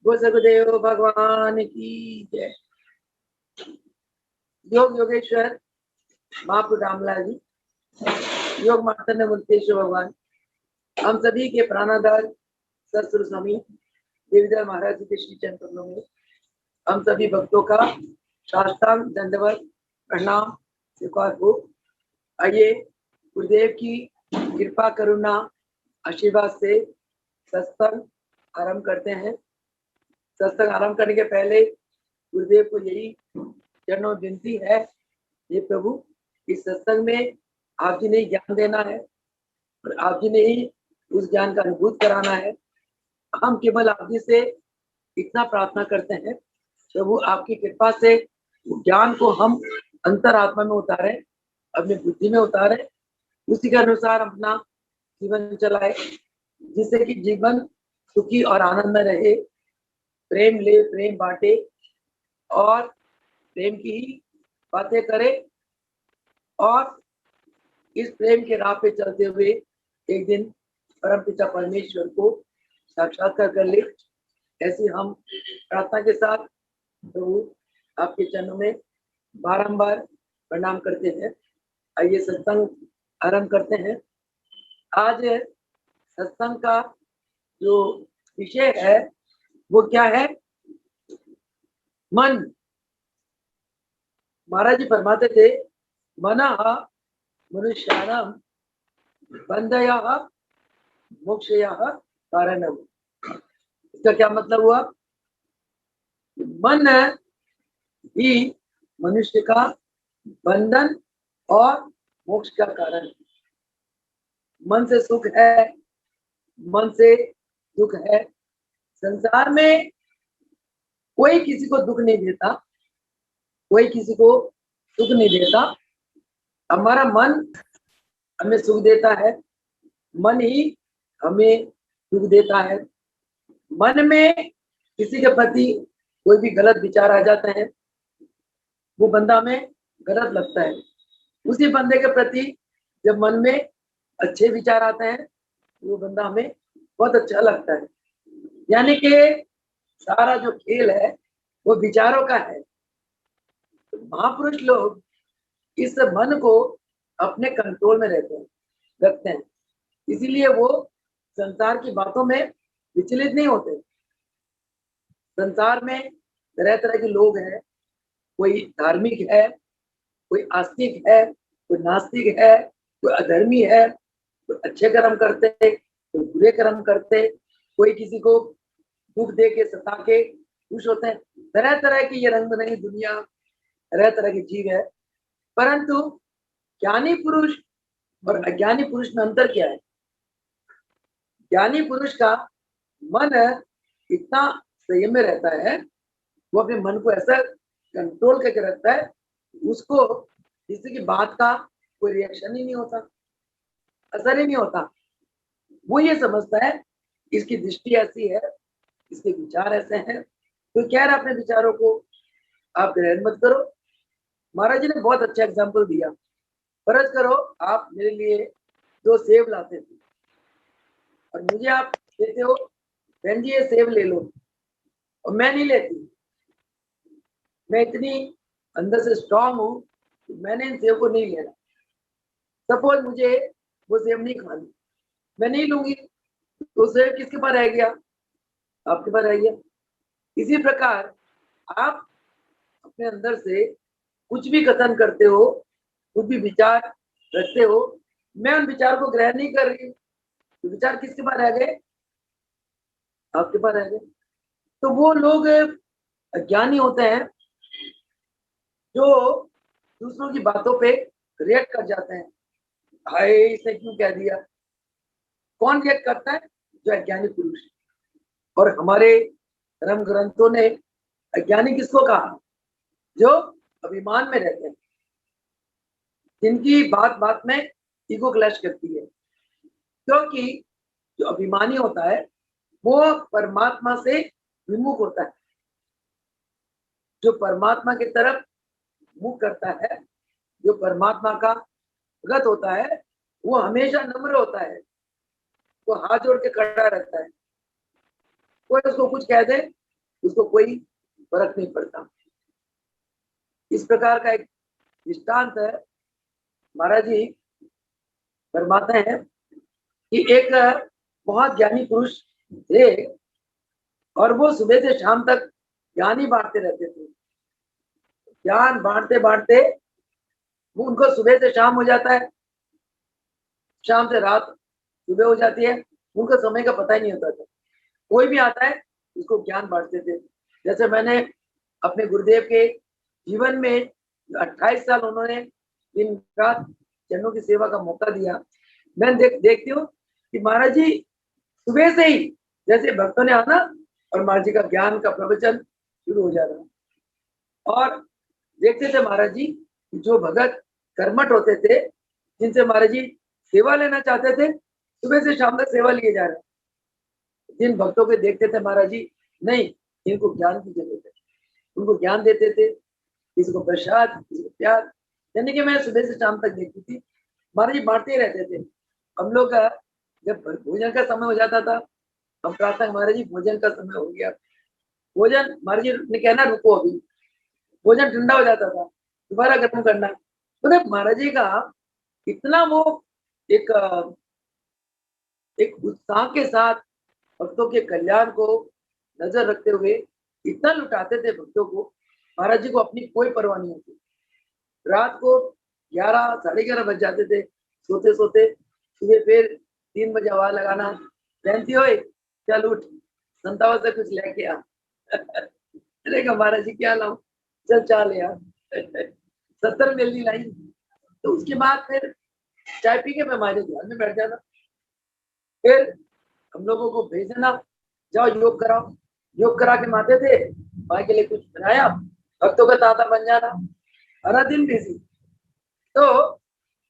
वो सगुदेव भगवान की जय। योग योगेश्वर महाप्रभु रामलाल जी, योग मार्तंड मुक्तेश्वर भगवान, हम सभी के प्राणाधार सतगुरु स्वामी देवीधर महाराज जी के श्री चरणों में हम सभी भक्तों का साष्टांग दंडवत प्रणाम स्वीकार हो। आइए गुरुदेव की कृपा करुणा आशीर्वाद से सत्संग आरंभ करते हैं। सत्संग आरंभ करने के पहले गुरुदेव को यही चरणों विनती है, ये प्रभु इस सत्संग में आप जी ने ही ज्ञान देना है और आप जी ने ही उस ज्ञान का अनुभूत कराना है। हम केवल आप जी से इतना प्रार्थना करते हैं, प्रभु आपकी कृपा से ज्ञान को हम अंतरात्मा में उतारें, अपनी बुद्धि में उतारें, उसी के अनुसार अपना जीवन चलाए, जिससे कि जीवन सुखी और आनंद में रहे। प्रेम ले प्रेम बांटे और प्रेम की ही बातें करे और इस प्रेम के राह पे चलते हुए एक दिन परमपिता परमेश्वर को साक्षात्कार कर ले। ऐसी हम प्रार्थना के साथ प्रभु आपके चरणों में बारंबार प्रणाम करते हैं। आइए सत्संग आरंभ करते हैं। आज सत्संग का जो विषय है वो क्या है? मन। महाराज जी फरमाते थे, मनः मनुष्याणां बंधयः मोक्षयः कारणम्। इसका क्या मतलब हुआ? मन ही मनुष्य का बंधन और मोक्ष का कारण है। मन से सुख है, मन से दुख है। संसार में कोई किसी को दुख नहीं देता, कोई किसी को सुख नहीं देता। हमारा मन हमें सुख देता है, मन ही हमें दुख देता है। मन में किसी के प्रति कोई भी गलत विचार आ जाता है, वो बंदा हमें गलत लगता है। उसी बंदे के प्रति जब मन में अच्छे विचार आते हैं, वो बंदा हमें बहुत अच्छा लगता है। यानी कि सारा जो खेल है वो विचारों का है। महापुरुष लोग इस मन को अपने कंट्रोल में रखते हैं, इसीलिए वो संसार की बातों में विचलित नहीं होते। संसार में तरह तरह के लोग हैं, कोई धार्मिक है, कोई आस्तिक है, कोई नास्तिक है, कोई अधर्मी है, कोई अच्छे कर्म करते, कोई बुरे कर्म करते, कोई किसी को दुख दे के सता के खुश होते हैं। तरह तरह की ये रंग बिरंगी दुनिया, तरह तरह के जीव है। परंतु ज्ञानी पुरुष और अज्ञानी पुरुष में अंतर क्या है? ज्ञानी पुरुष का मन इतना संयम में रहता है, वो अपने मन को ऐसा कंट्रोल करके रखता है, उसको किसी की बात का कोई रिएक्शन ही नहीं होता, असर ही नहीं होता। वो ये समझता है इसकी दृष्टि ऐसी है, इसके विचार ऐसे हैं, तो कह रहा अपने विचारों को आप ग्रहण मत करो। महाराज जी ने बहुत अच्छा एग्जाम्पल दिया। फर्ज करो आप मेरे लिए 2 सेब लाते थे और मुझे आप कहते हो बहन जी ये सेब ले लो, और मैं नहीं लेती। मैं इतनी अंदर से स्ट्रांग हूं कि मैंने इन सेब को नहीं लेना। सपोज मुझे वो सेब नहीं खानी, मैं नहीं लूंगी, तो सेब किसके पास रह गया? आपके पास रह गया। इसी प्रकार आप अपने अंदर से कुछ भी कथन करते हो, कुछ भी विचार रखते हो, मैं उन विचार को ग्रहण नहीं कर रही, तो विचार किसके पास रह गए? आपके पास रह गए। तो वो लोग अज्ञानी होते हैं जो दूसरों की बातों पे रिएक्ट कर जाते हैं। हाय इसने क्यों कह दिया? कौन रिएक्ट करता है? जो अज्ञानी पुरुष। और हमारे धर्म ग्रंथों ने अज्ञानी किसको कहा? जो अभिमान में रहते हैं, जिनकी बात बात में ईगो क्लैश करती है। क्योंकि जो अभिमानी होता है वो परमात्मा से विमुख होता है। जो परमात्मा की तरफ मुख करता है, जो परमात्मा का भगत होता है, वो हमेशा नम्र होता है, वो हाथ जोड़ के खड़ा रहता है। कोई उसको कुछ कह दे उसको कोई फर्क नहीं पड़ता। इस प्रकार का एक दृष्टांत है। महाराज जी फरमाते हैं कि एक बहुत ज्ञानी पुरुष थे और वो सुबह से शाम तक ज्ञान ही बांटते रहते थे। ज्ञान बांटते बांटते वो उनको सुबह से शाम हो जाता है, शाम से रात सुबह हो जाती है, उनको समय का पता ही नहीं होता था। कोई भी आता है उसको ज्ञान बांटते थे। जैसे मैंने अपने गुरुदेव के जीवन में 28 साल उन्होंने दिन रात चरणों की सेवा का मौका दिया। मैं देखती हूँ कि महाराज जी सुबह से ही जैसे भक्तों ने आना और महाराज जी का ज्ञान का प्रवचन शुरू हो जाता। और देखते थे महाराज जी जो भगत कर्मठ होते थे, जिनसे महाराज जी सेवा लेना चाहते थे, सुबह से शाम तक सेवा लिए जा रहे हैं। जिन भक्तों को देखते थे महाराज जी नहीं, इनको ज्ञान की जरूरत है, उनको ज्ञान देते थे, किसी को प्रसाद, किसी को प्यार, यानी कि मैं सुबह से शाम तक देखती थी महाराज जी बांटते ही रहते थे। हम लोग का जब भोजन का समय हो जाता था, हम प्रार्थना महाराज जी भोजन का समय हो गया, भोजन महाराज जी ने कहना रुको अभी, भोजन ठंडा हो जाता था, दोबारा गर्म करना। मतलब महाराज जी का इतना वो एक उत्साह के साथ भक्तों के कल्याण को नजर रखते हुए इतना लुटाते थे भक्तों को, महाराज जी को अपनी कोई परवाह नहीं होती। रात को 11 साढ़े 11 बज जाते थे सोते सोते, सुबह फिर 3 बजे आवाज लगाना, जयंती हो चल उठ, संतावा से कुछ लेके आ। अरे महाराज जी क्या लाऊं, चल चाल यार। 70 मिलनी लाई। तो उसके बाद फिर चाय पी के मैं महाराज ध्यान में बैठ जाना। फिर हम लोगों को भेज देना, जाओ योग कराओ। योग करा के माते थे, माँ के लिए कुछ बनाया, भक्तों का ताता बन जाना, हर दिन बिजी। तो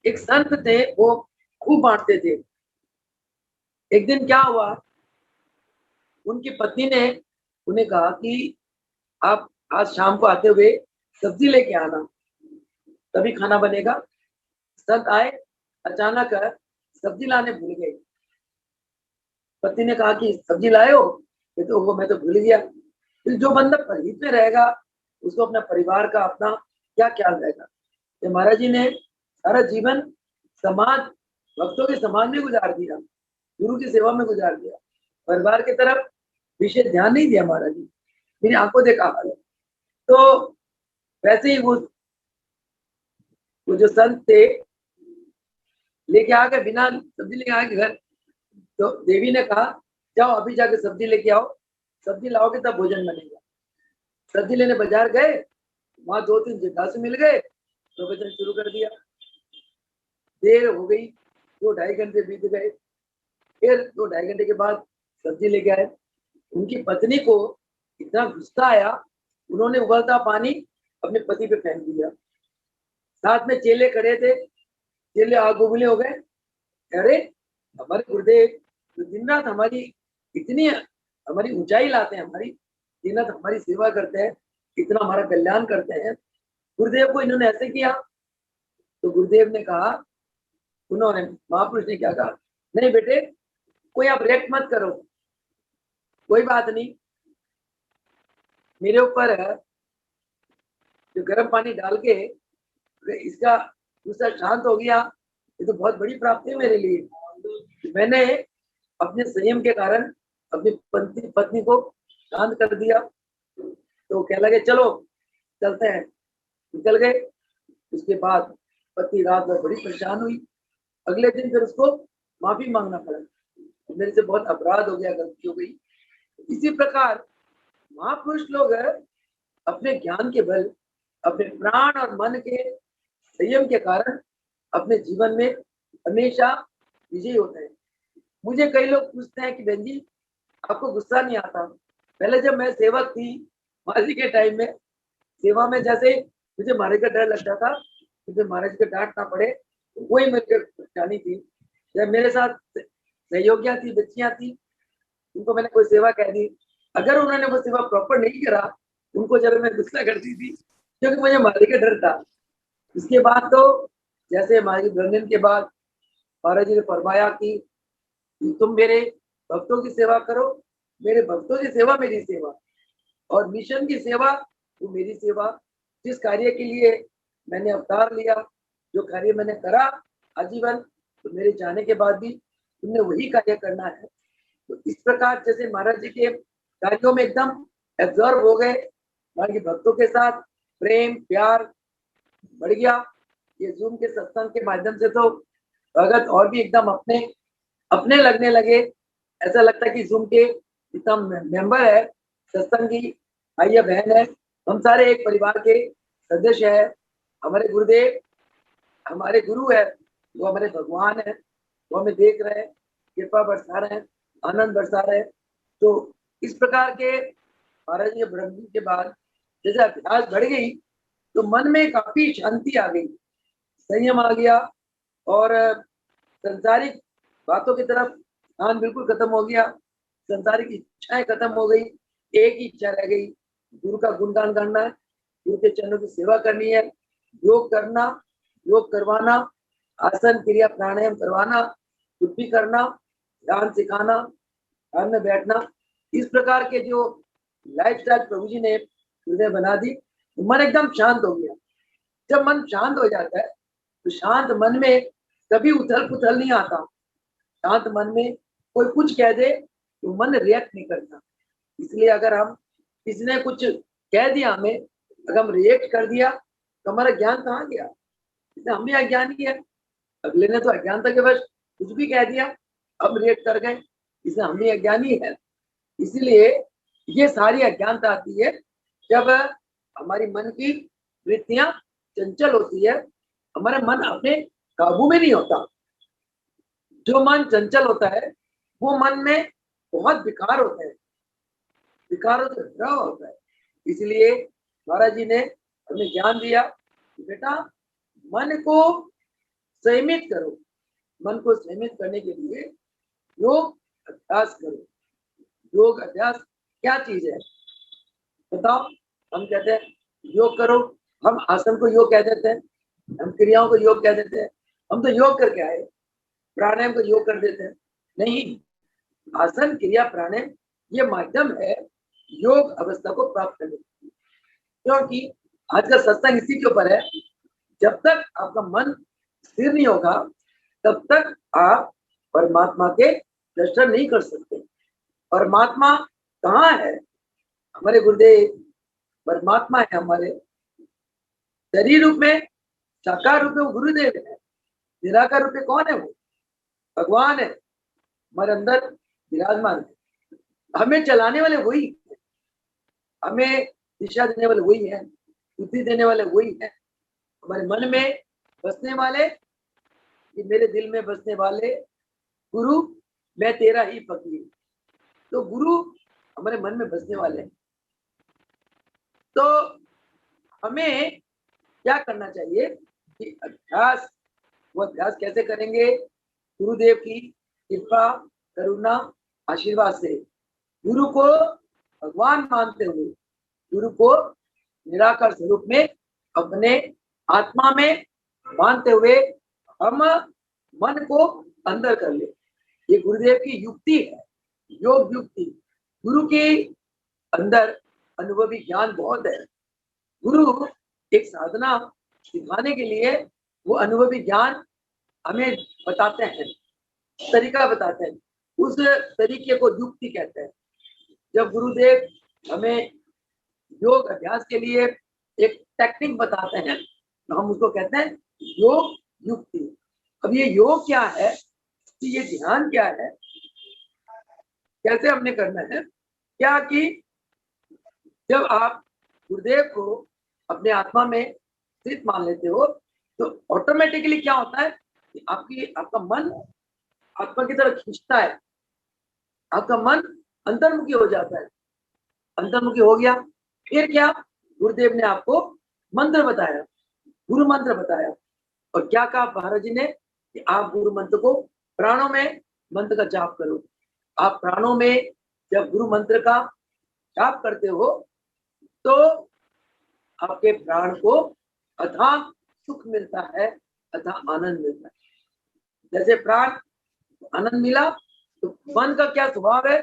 एक संत थे, वो खूब बांटते थे। एक दिन क्या हुआ, उनकी पत्नी ने उन्हें कहा कि आप आज शाम को आते हुए सब्जी लेके आना, तभी खाना बनेगा। संत आए, अचानक सब्जी लाने भूल गए। पति ने कहा कि सब्जी लाए हो, ये तो वो मैं तो भूल गया। तो जो बंदा परिहित में रहेगा उसको अपना परिवार का अपना क्या ख्याल रहेगा। तो महाराज जी ने सारा जीवन समाज, भक्तों के समाज में गुजार दिया, गुरु की सेवा में गुजार दिया, परिवार की तरफ विशेष ध्यान नहीं दिया महाराज जी, मेरी आंखों देखा हाल है। तो वैसे ही वो जो संत थे लेके आ गए, बिना सब्जी लेके आ गए घर। तो देवी ने कहा जाओ अभी जाके सब्जी लेके आओ, सब्जी लाओगे तब भोजन बनेगा। सब्जी लेने बाजार गए, वहां 2-3 जिज्ञासु मिल गए, प्रवचन शुरू कर दिया। देर हो गई, 2-2.5 घंटे बीत गए। फिर 2-2.5 घंटे के बाद सब्जी लेके आए। उनकी पत्नी को इतना गुस्सा आया, उन्होंने उबलता पानी अपने पति पे फेंक दिया। साथ में चेले खड़े थे, चेले आग उबले हो गए। अरे हमारे गुरुदेव जो दिन रात हमारी इतनी हमारी ऊंचाई लाते हैं, हमारी दिन रात हमारी सेवा करते हैं, इतना हमारा कल्याण करते हैं, गुरुदेव को इन्होंने ऐसे किया। तो गुरुदेव ने कहा, उन्होंने महापुरुष ने क्या कहा, नहीं बेटे कोई आप रिएक्ट मत करो, कोई बात नहीं, मेरे ऊपर जो गर्म पानी डाल के इसका गुस्सा शांत हो गया, ये तो बहुत बड़ी प्राप्ति है मेरे लिए। मैंने अपने संयम के कारण अपनी पत्नी को शांत कर दिया। तो कह लगे चलो चलते हैं, निकल गए। उसके बाद पत्नी रात भर बड़ी परेशान हुई। अगले दिन फिर उसको माफी मांगना पड़ा, मेरे से बहुत अपराध हो गया, गलती हो गई। इसी प्रकार महापुरुष लोग अपने ज्ञान के बल, अपने प्राण और मन के संयम के कारण अपने जीवन में हमेशा विजयी होते हैं। मुझे कई लोग पूछते हैं कि बहन जी आपको गुस्सा नहीं आता। पहले जब मैं सेवक थी महाराज के टाइम में, सेवा में जैसे मुझे महाराज का डर लगता था, मुझे महाराज का डांट ना पड़े, वही मेरी परेशानी थी। जब मेरे साथ सहयोगियां थी, बच्चियां थी, उनको मैंने कोई सेवा कह दी, अगर उन्होंने वो सेवा प्रॉपर नहीं करा, उनको जब मैं गुस्सा करती थी, क्योंकि मुझे महाराज का डर था। इसके बाद तो जैसे महाराज ब्रह्मदिन के बाद महाराज जी ने फरमाया कि तुम मेरे भक्तों की सेवा करो, मेरे भक्तों की सेवा मेरी सेवा। और मिशन की सेवा वो मेरी सेवा। जिस कार्य के लिए मैंने अवतार लिया, जो कार्य मैंने करा आजीवन, तो मेरे जाने के बाद भी तुमने वही कार्य करना है। तो इस प्रकार जैसे महाराज जी के कार्यों में एकदम एब्जॉर्व हो गए, बाकी भक्तों के साथ प्रेम प्यार बढ़ गया। ये जूम के सत्संग के माध्यम से तो भगत और भी एकदम अपने अपने लगने लगे। ऐसा लगता है कि जूम के जितना मेंबर है, सत्संगी भाई या बहन है, हम सारे एक परिवार के सदस्य है। हमारे गुरुदेव हमारे गुरु है, वो हमारे भगवान है, वो हमें देख रहे हैं, कृपा बरसा रहे हैं, आनंद बरसा रहे हैं। तो इस प्रकार के महाराज जी ब्रह्म जी के बाद जैसे अभ्यास बढ़ गई तो मन में काफी शांति आ गई, संयम आ गया और संसारिक बातों की तरफ ध्यान बिल्कुल खत्म हो गया। संसारिक इच्छाएं खत्म हो गई, एक ही इच्छा रह गई, गुरु का गुणगान करना है, गुरु के चरणों की सेवा करनी है, योग करना, योग करवाना, आसन क्रिया प्राणायाम करवाना, खुद भी करना, ध्यान सिखाना, ध्यान में बैठना। इस प्रकार के जो लाइफ स्टाइल प्रभु जी ने हृदय बना दी, तो मन एकदम शांत हो गया। जब मन शांत हो जाता है तो शांत मन में कभी उथल पुथल नहीं आता। शांत मन में कोई कुछ कह दे तो मन रिएक्ट नहीं करता। इसलिए अगर हम किसी ने कुछ कह दिया हमें, अगर हम रिएक्ट कर दिया तो हमारा ज्ञान कहाँ गया? इसलिए हम भी अज्ञानी है। अगले ने तो अज्ञानता के वश कुछ भी कह दिया, हम रिएक्ट कर गए, इसलिए हम भी अज्ञानी है। इसीलिए ये सारी अज्ञानता आती है जब हमारी मन की वृत्तियां चंचल होती है, हमारा मन अपने काबू में नहीं होता। जो मन चंचल होता है वो मन में बहुत विकार होते हैं, विकारों से भरा होता है। इसलिए महाराज जी ने हमें ज्ञान दिया कि बेटा मन को संयमित करो। मन को संयमित करने के लिए योग अभ्यास करो। योग अभ्यास क्या चीज है बताओ? हम कहते हैं योग करो, हम आसन को योग कह देते हैं, हम क्रियाओं को योग कह देते हैं, हम तो योग करके आए, प्राणायाम को योग कर देते हैं। नहीं, आसन क्रिया प्राणायाम ये माध्यम है योग अवस्था को प्राप्त करने के लिए। क्योंकि आज का सत्संग इसी के ऊपर है, जब तक आपका मन स्थिर नहीं होगा तब तक आप परमात्मा के दर्शन नहीं कर सकते। परमात्मा कहाँ है? हमारे गुरुदेव परमात्मा है, हमारे शरीर रूप में, साकार रूप में वो गुरुदेव है, निराकार रूप में कौन है? वो भगवान है, हमारे अंदर विराजमान है। हमें चलाने वाले वही है, हमें दिशा देने वाले वही है, बुद्धि देने वाले वही है। हमारे मन में बसने वाले, ये मेरे दिल में बसने वाले गुरु मैं तेरा ही फकीर। तो गुरु हमारे मन में बसने वाले हैं। तो हमें क्या करना चाहिए कि अभ्यास, वो अभ्यास कैसे करेंगे? गुरुदेव की कृपा करुणा आशीर्वाद से, गुरु को भगवान मानते हुए, गुरु को निराकार स्वरूप में अपने आत्मा में मानते हुए हम मन को अंदर कर ले। ये गुरुदेव की युक्ति है, योग युक्ति। गुरु के अंदर अनुभवी ज्ञान बहुत है। गुरु एक साधना सिखाने के लिए वो अनुभवी ज्ञान हमें बताते हैं, तरीका बताते हैं, उस तरीके को युक्ति कहते हैं। जब गुरुदेव हमें योग अभ्यास के लिए एक टेक्निक बताते हैं तो हम उसको कहते हैं योग युक्ति। अब ये योग क्या है, ये ध्यान क्या है, कैसे हमने करना है? क्या कि जब आप गुरुदेव को अपने आत्मा में स्थित मान लेते हो तो ऑटोमेटिकली क्या होता है कि आपका मन आत्मा की तरफ खींचता है, आपका मन अंतर्मुखी हो जाता है। अंतर्मुखी हो गया, फिर क्या? गुरुदेव ने आपको मंत्र बताया, गुरु मंत्र बताया। और क्या कहा महाराज जी ने कि आप गुरु मंत्र को प्राणों में मंत्र का जाप करो। आप प्राणों में जब गुरु मंत्र का जाप करते हो तो आपके प्राण को अथाह सुख मिलता है, अथाह आनंद मिलता है। जैसे प्राण आनंद मिला तो मन का क्या स्वभाव है?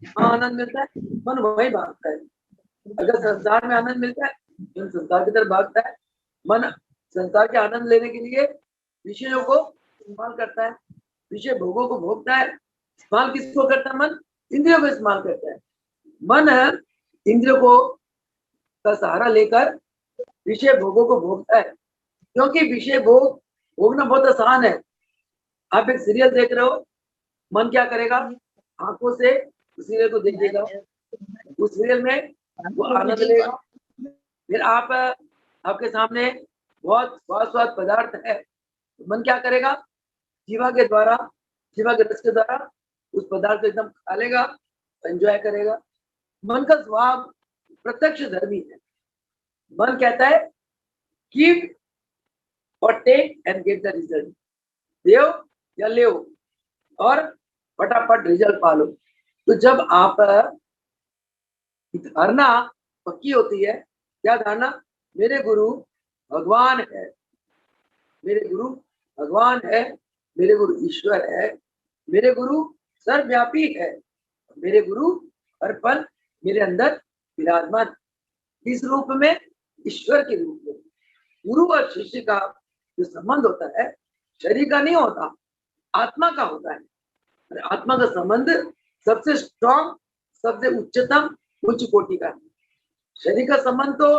हाँ, आनंद मिलता है, मन वही भागता है। अगर संसार में आनंद मिलता है तो संसार की तरफ भागता है। मन संसार के आनंद लेने के लिए विषयों को इस्तेमाल करता है, विषय भोगों को भोगता है। इस्तेमाल किसको करता है? मन इंद्रियों को इस्तेमाल करता है। मन इंद्रियों को का सहारा लेकर विषय भोगों को भोगता है, क्योंकि विषय भोग भोगना बहुत आसान है। आप एक सीरियल देख रहे हो, मन क्या करेगा? आंखों से उस सीरियल को देखिएगा, उस सीरियल में वो आनंद लेगा। फिर आप आपके सामने बहुत स्वाद पदार्थ है, मन क्या करेगा? जीवा के द्वारा, जीवा के रस के द्वारा उस पदार्थ को एकदम खा लेगा, एंजॉय करेगा। मन का स्वभाव प्रत्यक्ष धर्मी है। मन कहता है गिव और take and get the result, देओ या ले और फटाफट रिजल्ट पालो। तो जब आप धारणा पक्की होती है, क्या धारणा? मेरे गुरु भगवान है, मेरे गुरु भगवान है, मेरे गुरु ईश्वर है, मेरे गुरु सर्वव्यापी है, मेरे गुरु हर पल मेरे अंदर विराजमान। किस रूप में? ईश्वर के रूप में। गुरु और शिष्य का जो संबंध होता है शरीर का नहीं होता, आत्मा का होता है। आत्मा का संबंध सबसे स्ट्रॉन्ग, सबसे उच्चतम, उच्च कोटि का है। शरीर का संबंध तो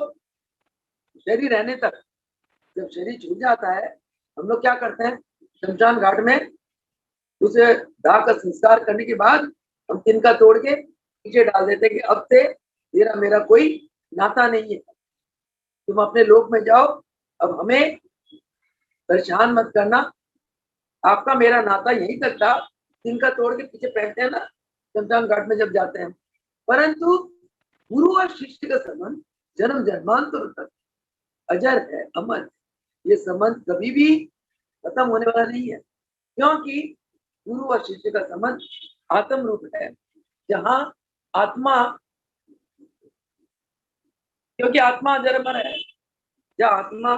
शरीर रहने तक, जब शरीर छूट जाता है हम लोग क्या करते हैं? शमशान घाट में उसे दाह का संस्कार करने के बाद हम तिनका तोड़ के पीछे डाल देते हैं कि अब से तेरा मेरा कोई नाता नहीं है, तुम अपने लोक में जाओ, अब हमें परेशान मत करना, आपका मेरा नाता यहीं तक था। तिनका तोड़ के पीछे पहनते हैं ना शमशान घाट में जब जाते हैं। परंतु गुरु और शिष्य का संबंध जन्म जन्मांतर तक अजर है, अमर है। ये संबंध कभी भी खत्म होने वाला नहीं है, क्योंकि गुरु और शिष्य का संबंध आत्म रूप है। जहां आत्मा, क्योंकि आत्मा अजर अमर है, जहाँ आत्मा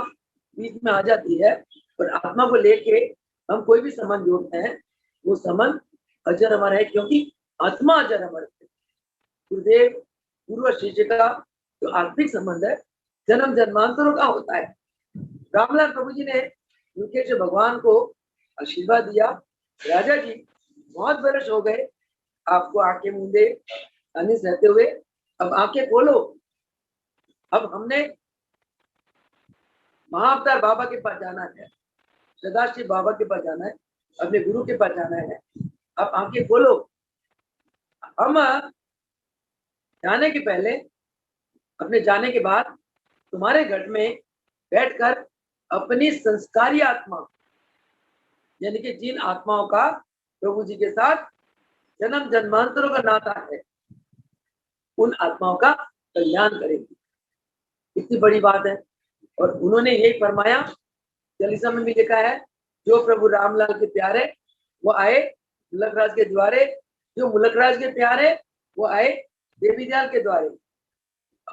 बीच में आ जाती है और आत्मा को लेके हम कोई भी संबंध जोड़ते हैं, वो संबंध अजर अमर है, क्योंकि आत्मा अजर अमर है। गुरुदेव गुरु और शिष्य का जो आत्मिक संबंध है जन्म जन्मांतरों का होता है। रामलाल प्रभु जी ने मुकेश भगवान को आशीर्वाद दिया, राजा जी बहुत बरस हो गए आपको आंखें मूंदे अनिस रहते हुए, अब आंखें खोलो। अब हमने महाअवतार बाबा के पास जाना है, सदाशिव बाबा के पास जाना है, अपने गुरु के पास जाना है। अब आंखें खोलो। हम जाने के पहले, अपने जाने के बाद तुम्हारे घर में बैठकर अपनी संस्कारी आत्मा, यानी कि जिन आत्माओं का प्रभु जी के साथ जन्म जन्मांतरों का नाता है, उन आत्माओं का कल्याण करेगी। इतनी बड़ी बात है। और उन्होंने यही फरमाया, चालीसा में भी लिखा है, जो प्रभु रामलाल के प्यारे वो आए मुलकराज के द्वारे, जो मुलकराज के प्यारे वो आए देवी दयाल के द्वारे।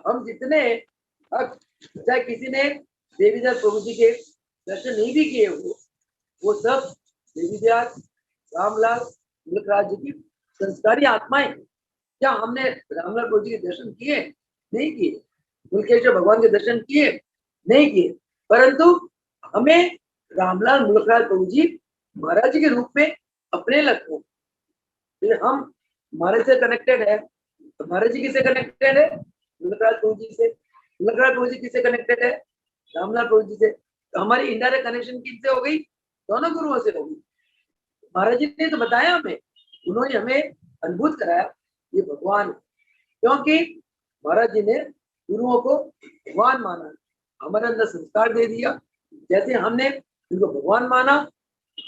हम जितने, चाहे किसी ने देवी दयाल प्रभु जी के दर्शन नहीं भी किए हो, वो सब देवी दयाल, रामलाल, मुलकराज जी की संस्कारी आत्माएं। क्या हमने रामलाल प्रभु जी के दर्शन किए? नहीं किए। मुलकेश्वर भगवान के दर्शन किए? नहीं किए। परंतु हमें रामलाल मुलकराज प्रभु जी महाराज जी के रूप में अपने लगते हैं। फिर हम महाराज से कनेक्टेड है, तो महाराज जी किससे कनेक्टेड है? मुलकराज प्रभु जी से। मुलकराज प्रभु जी किससे कनेक्टेड है? रामलाल प्रभु जी से। तो हमारी इनडायरेक्ट कनेक्शन किससे हो गई? दोनों गुरुओं से हो गई। महाराज जी ने तो बताया हमें, उन्होंने हमें अनुभूत कराया ये भगवान है, क्योंकि महाराज जी ने गुरुओं को भगवान माना, हमारे अंदर संस्कार दे दिया। जैसे हमने उनको भगवान माना,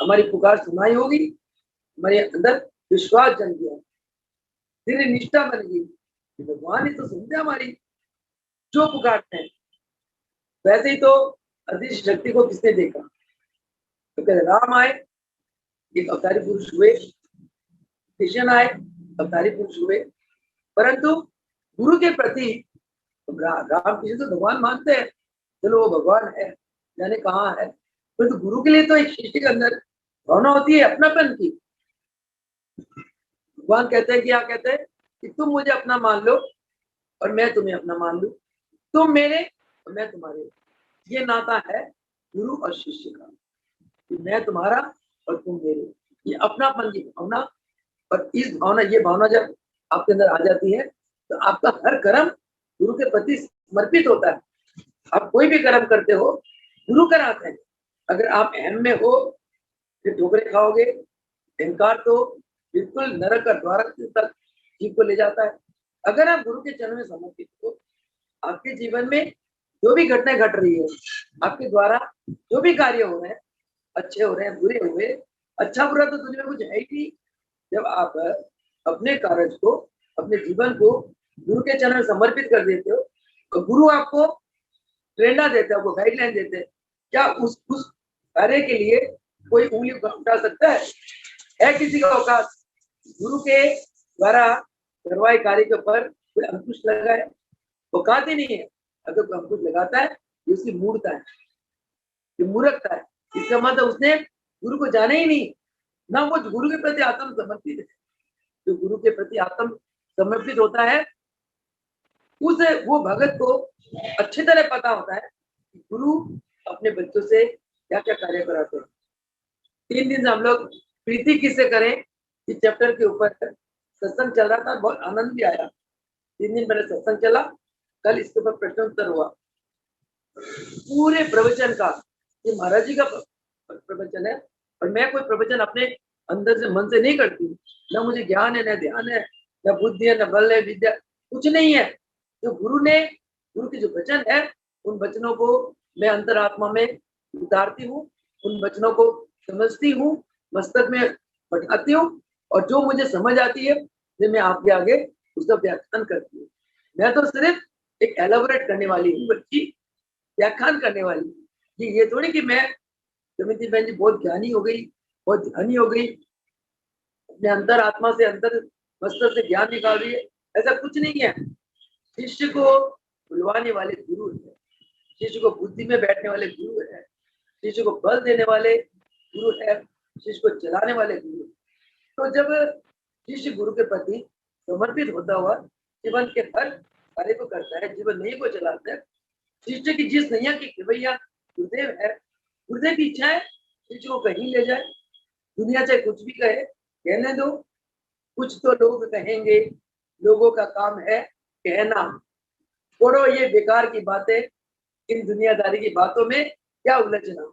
हमारी पुकार सुनाई होगी, हमारे अंदर विश्वास जन गया, फिर निष्ठा बन गई, भगवान ही तो सुनते हमारी जो पुकारते हैं। वैसे ही तो अदृश्य शक्ति को किसने देखा? तो कहते राम आए, एक अवतारी पुरुष हुए, कृष्ण आए, अवतारी पुरुष हुए। परंतु गुरु के प्रति राम कृष्ण तो भगवान मानते हैं, चलो वो भगवान है, जाने कहाँ है। परंतु गुरु के लिए तो एक शिष्य के अंदर भावना होती है अपनापन की। भगवान कहते हैं, क्या कहते हैं कि तुम मुझे अपना मान लो और मैं तुम्हें अपना मान लूं, तुम मेरे और मैं तुम्हारे। ये नाता है गुरु और शिष्य का, कि मैं तुम्हारा और तुम मेरे। ये अपनापन की भावना, और इस भावना, ये भावना जब आपके अंदर आ जाती है तो आपका हर कर्म गुरु के प्रति समर्पित होता है। आप कोई भी कर्म करते हो, गुरु कराते हैं। अगर आप अहम में हो फिर ठोकरे खाओगे। अहंकार तो बिल्कुल नरक का द्वार तक जीव को ले जाता है। अगर आप गुरु के चरण में समर्पित हो, आपके जीवन में जो भी घटनाएं घट रही है, आपके द्वारा जो भी कार्य हो रहे हैं, अच्छे हो रहे हैं बुरे हुए, अच्छा बुरा तो दुनिया में कुछ है ही नहीं। जब आप अपने कार्य को, अपने जीवन को गुरु के चरण में समर्पित कर देते हो, तो गुरु आपको प्रेरणा देते हैं, आपको गाइडलाइन देते हैं। क्या उस कार्य के लिए कोई उंगली उठा सकता है किसी का औकात? गुरु के द्वारा करवाए कार्य के ऊपर कोई अंकुश लगा है? औकात ही नहीं है। अगर कोई अंकुश लगाता है, ये उसकी मूर्खता है, ये मूर्खता है। इसका मतलब उसने गुरु को जाने ही नहीं, ना वो गुरु के प्रति आत्म समर्पित है। जो गुरु के प्रति आत्म समर्पित होता है, उस वो भगत को अच्छी तरह पता होता है कि गुरु अपने बच्चों से क्या क्या कार्य कराते हैं। 3 दिन से हम लोग प्रीति किससे करें इस चैप्टर के ऊपर सत्संग चल रहा था, बहुत आनंद भी आया। 3 दिन पहले सत्संग चला, कल इसके ऊपर प्रश्नोत्तर हुआ। पूरे प्रवचन का, ये महाराज जी का प्रवचन है, और मैं कोई प्रवचन अपने अंदर से मन से नहीं करती हूँ। न मुझे ज्ञान है, न ध्यान है, न बुद्धि है, न बल है, विद्या कुछ नहीं है। जो गुरु ने, गुरु के जो वचन है, उन वचनों को मैं अंतरात्मा में उतारती हूँ, उन वचनों को समझती हूँ, मस्तक में बैठाती हूँ, और जो मुझे समझ आती है फिर मैं आपके आगे उसका व्याख्यान करती हूँ। मैं तो सिर्फ एक एलाबोरेट करने वाली हूँ, बल्कि व्याख्यान करने वाली हूँ। ये थोड़ी कि मैं जमिती बहन जी बहुत ज्ञानी हो गई, बहुत ध्यानी हो गई, अपने अंतर आत्मा से, अंतर मस्तक से ज्ञान निकाल रही है, ऐसा कुछ नहीं है। शिष्य को बुलवाने वाले गुरु है, शिष्य को बुद्धि में बैठने वाले गुरु है, शिष्य को बल देने वाले गुरु है, शिष्य को चलाने वाले गुरु। तो जब शिष्य गुरु के प्रति समर्पित होता हुआ जीवन के हर कार्य को करता है, जीवन नैया को चलाता है, शिष्य की जिस नैया की खेवैया गुरुदेव है, गुरुदेव की इच्छा है शिष्य को कहीं ले जाए। दुनिया चाहे कुछ भी कहे, कहने दो, कुछ तो लोग कहेंगे, लोगों का काम है कहना। छोड़ो ये बेकार की बातें, इन दुनियादारी की बातों में क्या उलझना।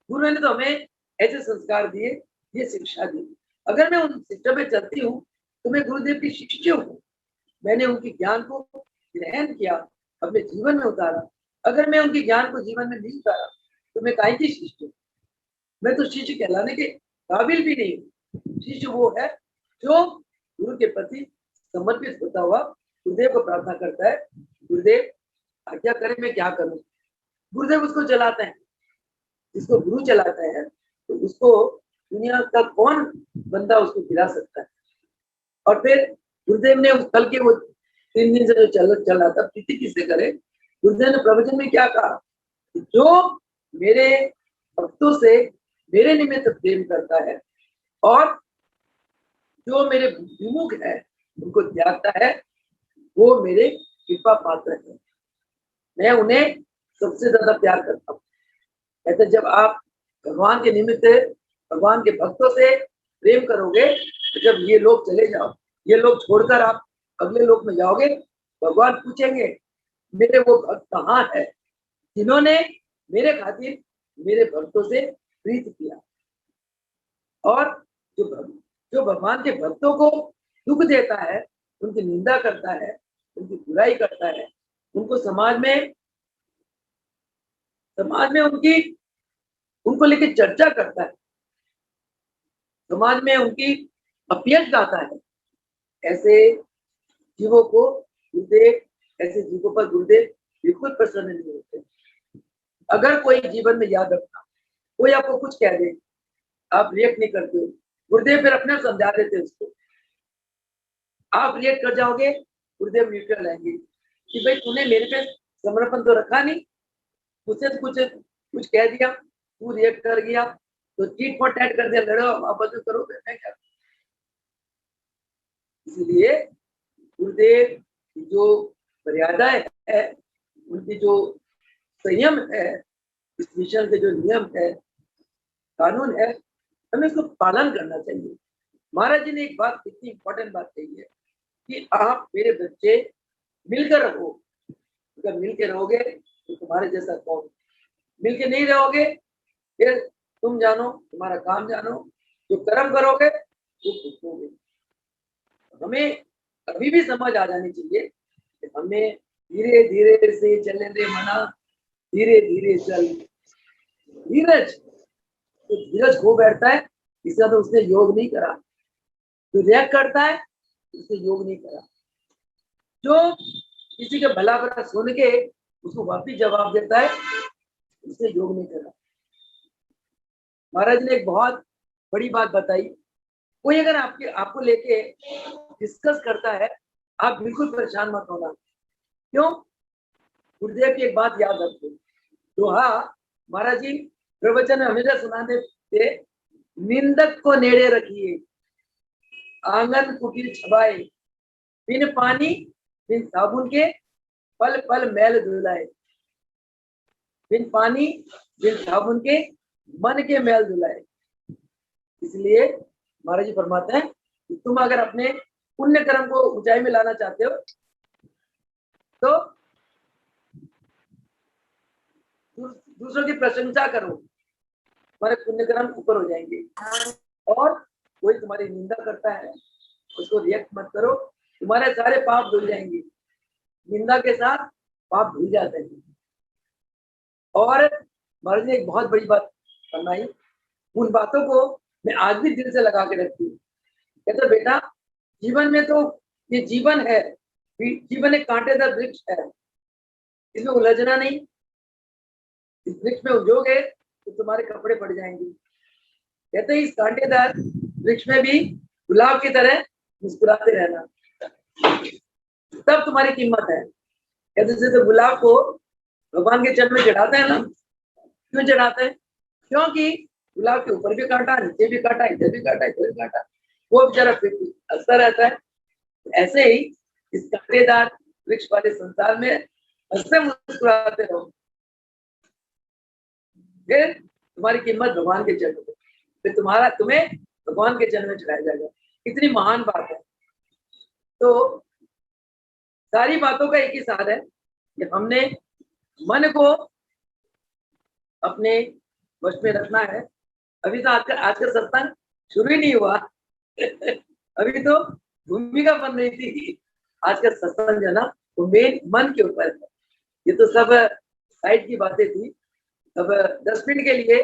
गुरु ने तो हमें ऐसे संस्कार दिए, ये शिक्षा दी। अगर मैं उन शिक्षा में चलती हूँ तो मैं गुरुदेव की शिष्य हूँ। मैंने उनके ज्ञान को ग्रहण किया, अपने जीवन में उतारा। अगर मैं उनके ज्ञान को जीवन में नहीं उतारा तो मैं काहे की शिष्य हूँ? मैं तो शिष्य कहलाने के काबिल भी नहीं हूँ। शिष्य वो है जो गुरु के प्रति समर्पित होता हुआ गुरुदेव को प्रार्थना करता है, गुरुदेव आज्ञा करें मैं क्या करूं। गुरुदेव उसको चलाते हैं। जिसको गुरु चलाता है तो उसको दुनिया का कौन बंदा उसको गिरा सकता है। और फिर गुरुदेव ने उस कल के वो 3 दिन से जो चल रहा था, प्रीति किससे करे, गुरुदेव ने प्रवचन में क्या कहा, जो मेरे भक्तों से मेरे निमित्त प्रेम करता है और जो मेरे विमुख है उनको त्यागता है, वो मेरे कृपा पात्र है। मैं उन्हें सबसे ज्यादा प्यार करता हूँ। कहते जब आप भगवान के निमित्त, भगवान के भक्तों से प्रेम करोगे, तो जब ये लोग चले जाओ, ये लोग छोड़कर आप अगले लोक में जाओगे, भगवान पूछेंगे मेरे वो भक्त कहाँ है जिन्होंने मेरे खातिर मेरे भक्तों से प्रीत किया। और जो भगवान के भक्तों को दुख देता है, उनकी निंदा करता है, उनकी बुराई करता है, उनको समाज में उनको लेके चर्चा करता है, समाज में उनकी अपयश गाता है, ऐसे जीवों को गुरुदेव, ऐसे जीवों पर गुरुदेव बिल्कुल प्रसन्न नहीं होते। अगर कोई जीवन में याद रखना, कोई आपको कुछ कह दे, आप रिएक्ट नहीं करते हो, गुरुदेव फिर अपने समझा देते उसको। आप रिएक्ट कर जाओगे, गुरुदेव न्यूट्रल रहेंगे कि भाई तूने मेरे पे समर्पण तो रखा नहीं, तुझसे कुछ कह दिया, तू रिएक्ट कर गया, तो चीट फॉर टैट कर दिया, लड़ो वापस करो, मैं क्या। इसलिए गुरुदेव जो मर्यादाएं है, उनकी जो संयम है, इस मिशन के जो नियम है, कानून है, हमें उसको पालन करना चाहिए। महाराज जी ने एक बात, इतनी इंपॉर्टेंट बात कही है कि आप मेरे बच्चे मिलकर रहो। अगर मिलकर रहोगे तो तुम्हारे जैसा कौन, मिलकर नहीं रहोगे फिर तुम जानो, तुम्हारा काम जानो, जो कर्म करोगे वो भुगतोगे। हमें अभी भी समझ आ जानी चाहिए कि हमें धीरे धीरे से चलने दे मना, धीरे धीरे चल। धीरज, तो धीरज खो बैठता है, इसका तो उसने योग नहीं करा। जो रिएक्ट करता है उसने योग नहीं करा। जो किसी के भला बुरा सुन के उसको वापिस जवाब देता है, उसने योग नहीं करा। महाराज ने एक बहुत बड़ी बात बताई, कोई अगर आपको लेके डिस्कस करता है, आप बिल्कुल परेशान मत होना। क्यों? गुरुदेव की एक बात याद रखो, दोहा महाराज जी प्रवचन में हमेशा सुनाते थे, निंदक को नेड़े रखिए, आंगन कुटीर छबाए, बिन पानी बिन साबुन के पल पल मैल धुलाए। बिन पानी बिन साबुन के मन के मैल धुलाए। इसलिए महाराज जी फरमाते हैं कि तुम अगर अपने पुण्य कर्म को ऊंचाई में लाना चाहते हो तो दूसरों की प्रशंसा करो, तुम्हारे पुण्य कर्म ऊपर हो जाएंगे। और कोई तुम्हारी निंदा करता है उसको रिएक्ट मत करो, तुम्हारे सारे पाप धुल जाएंगे। निंदा के साथ पाप धुल जाते हैं। और महाराज ने एक बहुत बड़ी बात फरमाई, उन बातों को मैं आज भी दिल से लगा के रखती हूँ। कहते बेटा, जीवन में तो ये जीवन है, जीवन एक कांटेदार वृक्ष है, इसमें उलझना नहीं। इस वृक्ष में उलझोगे तो तुम्हारे कपड़े पड़ जाएंगे। कहते इस कांटेदार वृक्ष में भी गुलाब की तरह मुस्कुराते रहना, तब तुम्हारी कीमत है। कहते जैसे गुलाब को भगवान के चरण में चढ़ाते हैं ना, क्यों चढ़ाते हैं? क्योंकि गुलाब के ऊपर भी कांटा, नीचे भी कांटा, इधर भी कांटा, इधर भी कांटा, वो बेचारा हंसता रहता है। ऐसे ही इस कांटेदार वृक्ष वाले संसार में हंसते मुस्कुराते रहो, फिर तुम्हारी कीमत भगवान के चरण में, फिर तुम्हें भगवान के चरण में चढ़ाया जाएगा। कितनी महान बात है। तो सारी बातों का एक ही सार है कि हमने मन को अपने वश में रखना है। अभी तो आज का सत्संग शुरू ही नहीं हुआ अभी तो भूमिका बन रही थी। आज का सत्संग है ना, वो मेन मन के ऊपर है। ये तो सब साइड की बातें थी। अब 10 मिनट के लिए,